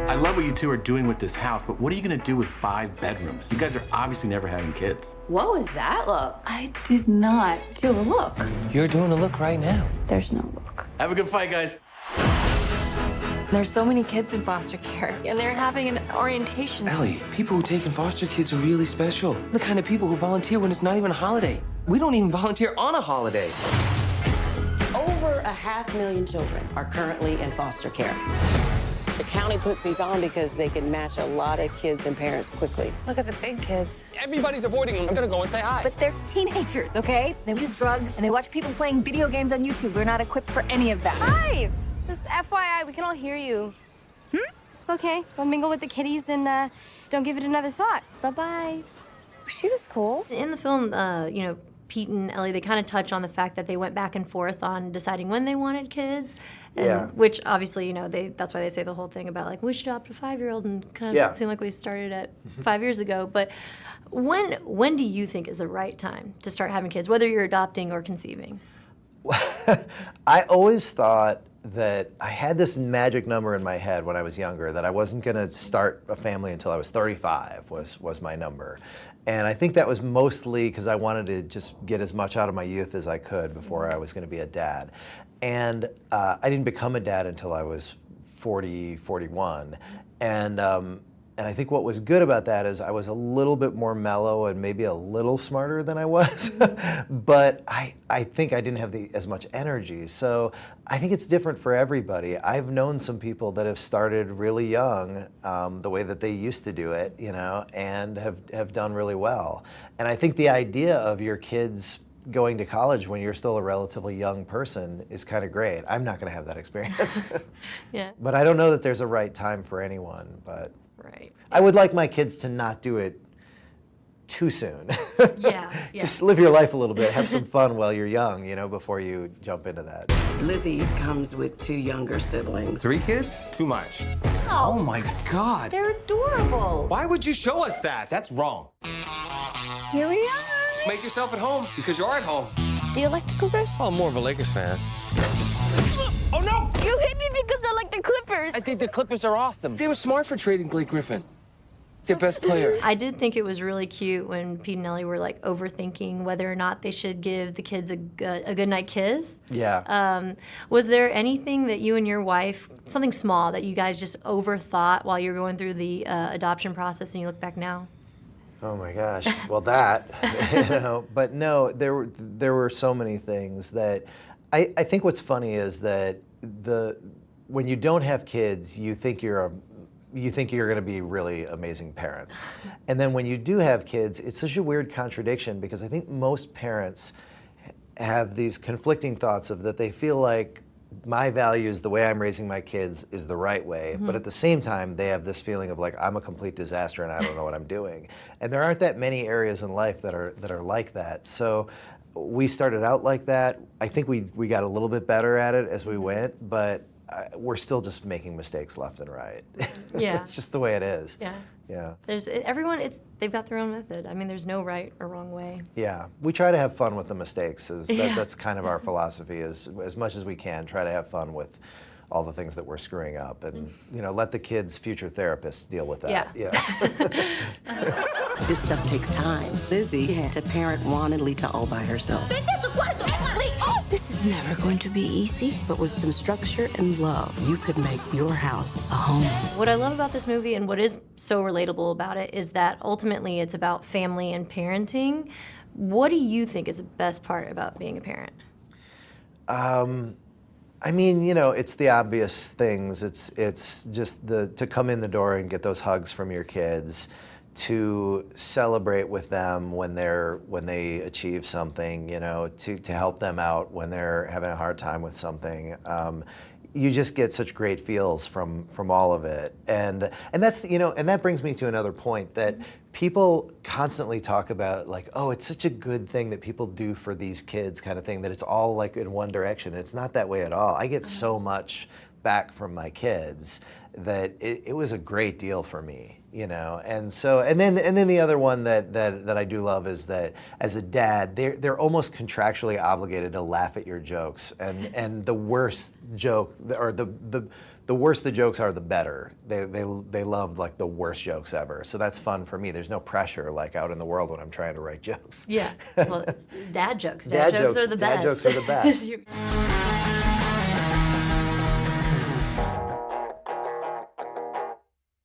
I love what you two are doing with this house, but what are you gonna do with 5 bedrooms? You guys are obviously never having kids. What was that look? I did not do a look. You're doing a look right now. There's no look. Have a good fight, guys. There's so many kids in foster care, and they're having an orientation. Ellie, people who take in foster kids are really special. The kind of people who volunteer when it's not even a holiday. We don't even volunteer on a holiday. Over 500,000 children are currently in foster care. The county puts these on because they can match a lot of kids and parents quickly. Look at the big kids. Everybody's avoiding them. I'm gonna go and say hi. But they're teenagers, okay? They use drugs and they watch people playing video games on YouTube. We're not equipped for any of that. Hi! Just FYI, we can all hear you. It's okay. Go mingle with the kitties and don't give it another thought. Bye-bye. She was cool. In the film, you know, Pete and Ellie, they kind of touch on the fact that they went back and forth on deciding when they wanted kids. And, Yeah. Which obviously, you know, that's why they say the whole thing about like, we should adopt a 5-year-old, and kind of seem like we started at 5 years ago. But when do you think is the right time to start having kids, whether you're adopting or conceiving? I always thought that I had this magic number in my head when I was younger that I wasn't going to start a family until I was 35 was my number. And I think that was mostly because I wanted to just get as much out of my youth as I could before I was going to be a dad. And I didn't become a dad until I was 40, 41. And I think what was good about that is I was a little bit more mellow and maybe a little smarter than I was, but I think I didn't have as much energy. So I think it's different for everybody. I've known some people that have started really young, the way that they used to do it, you know, and have done really well. And I think the idea of your kids going to college when you're still a relatively young person is kind of great. I'm not going to have that experience. Yeah. But I don't know that there's a right time for anyone, but. Right. I would like my kids to not do it too soon. Yeah. Just live your life a little bit, have some fun while you're young, you know, before you jump into that. Lizzie comes with 2 younger siblings. 3 kids? Too much. Oh, my God. they're adorable. Why would you show us that? That's wrong. Here we are. Make yourself at home because you're at home. Do you like the Clippers? Oh, I'm more of a Lakers fan. Oh, no! You hit me because I like the Clippers. I think the Clippers are awesome. They were smart for trading Blake Griffin, their best player. I did think it was really cute when Pete and Ellie were like overthinking whether or not they should give the kids a goodnight kiss. Yeah. Was there anything that you and your wife, something small that you guys just overthought while you were going through the adoption process, and you look back now? Oh my gosh. Well, that, you know, but no, there were so many things that I think what's funny is that when you don't have kids, you think you're going to be really amazing parents. And then when you do have kids, it's such a weird contradiction because I think most parents have these conflicting thoughts of that they feel like my values, the way I'm raising my kids is the right way, but at the same time, they have this feeling of like, I'm a complete disaster and I don't know what I'm doing. And there aren't that many areas in life that are like that. So we started out like that. I think we got a little bit better at it as we went, but we're still just making mistakes left and right. Yeah. It's just the way it is. Yeah. Yeah. They've got their own method. I mean, there's no right or wrong way. Yeah. We try to have fun with the mistakes. That's kind of our philosophy is as much as we can, try to have fun with all the things that we're screwing up and, you know, let the kids' future therapists deal with that. Yeah. This stuff takes time. Lizzie had to parent Juan and Lita all by herself. This is never going to be easy. But with some structure and love, you could make your house a home. What I love about this movie and what is so relatable about it is that ultimately it's about family and parenting. What do you think is the best part about being a parent? I mean, you know, it's the obvious things. It's just to come in the door and get those hugs from your kids, to celebrate with them when they achieve something, you know, to help them out when they're having a hard time with something. You just get such great feels from all of it, and that's, you know, and that brings me to another point that people constantly talk about, like, oh, it's such a good thing that people do for these kids, kind of thing, that it's all like in one direction. It's not that way at all. I get so much back from my kids, that it was a great deal for me, you know. And so, and then the other one that I do love is that as a dad, they're almost contractually obligated to laugh at your jokes, and the worse joke, or the worse the jokes are, the better. They love like the worst jokes ever. So that's fun for me. There's no pressure like out in the world when I'm trying to write jokes. Yeah. Well, dad jokes. Dad jokes are the best. Dad jokes are the best.